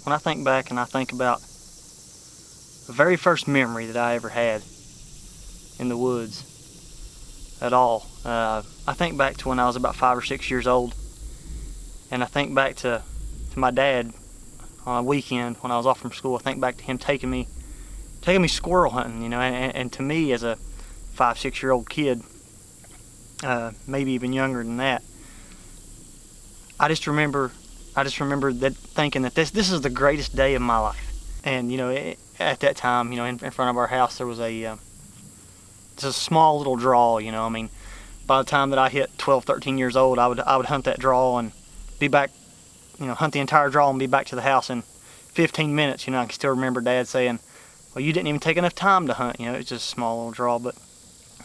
when I think back and I think about the very first memory that I ever had in the woods at all, I think back to when I was about 5 or 6 years old, and I think back to my dad on a weekend when I was off from school. I think back to him taking me squirrel hunting, you know, and to me as a 5, 6-year-old kid, maybe even younger than that, I just remember that thinking that this is the greatest day of my life. And you know, at that time, you know, in front of our house there was just a small little draw. You know, I mean, by the time that I hit 12, 13 years old, I would hunt that draw and be back, you know, hunt the entire draw and be back to the house in 15 minutes. You know, I can still remember Dad saying, "Well, you didn't even take enough time to hunt." You know, it's just a small little draw. But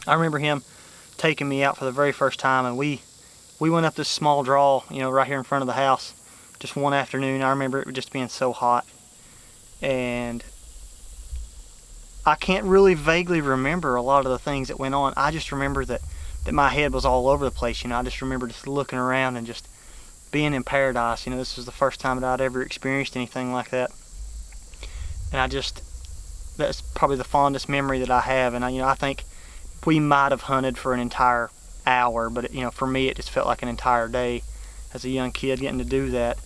I remember him taking me out for the very first time, and we went up this small draw, you know, right here in front of the house, just one afternoon. I remember it just being so hot, and I can't really vaguely remember a lot of the things that went on. I just remember that my head was all over the place. You know, I just remember just looking around and just being in paradise. You know, this was the first time that I'd ever experienced anything like that, and that's probably the fondest memory that I have. And I think we might have hunted for an entire hour, but you know, for me it just felt like an entire day as a young kid getting to do that.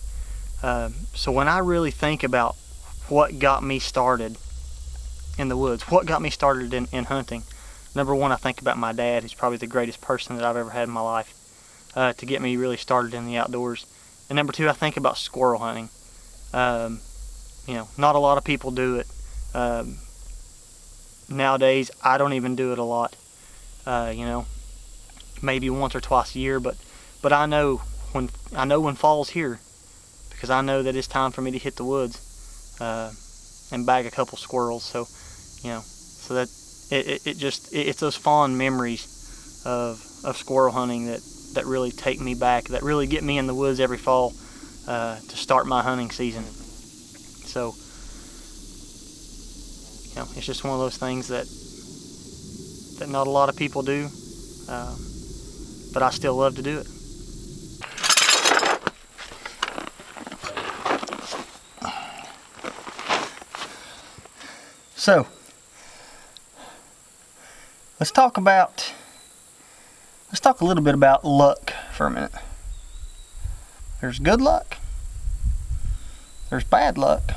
So when I really think about what got me started in the woods, what got me started in hunting, number one, I think about my dad, who's probably the greatest person that I've ever had in my life to get me really started in the outdoors. And number two, I think about squirrel hunting. You know, not a lot of people do it. Nowadays, I don't even do it a lot. You know, maybe once or twice a year, but I know when fall's here, because I know that it's time for me to hit the woods and bag a couple squirrels. So, you know, so that it's those fond memories of squirrel hunting that really take me back, that really get me in the woods every fall to start my hunting season. So, you know, it's just one of those things that not a lot of people do, but I still love to do it. So, let's talk a little bit about luck for a minute. There's good luck, there's bad luck,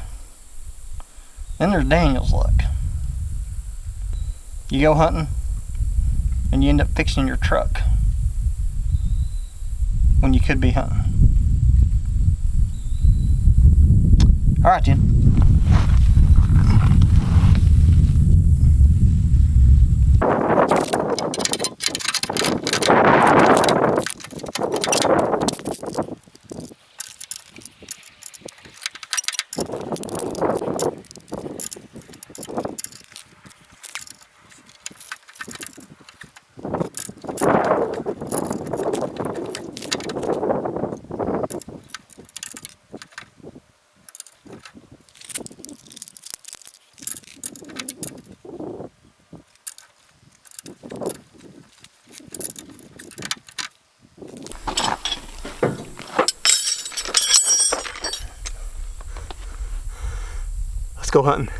then there's Daniel's luck. You go hunting and you end up fixing your truck when you could be hunting. Alright then. Let's go hunting.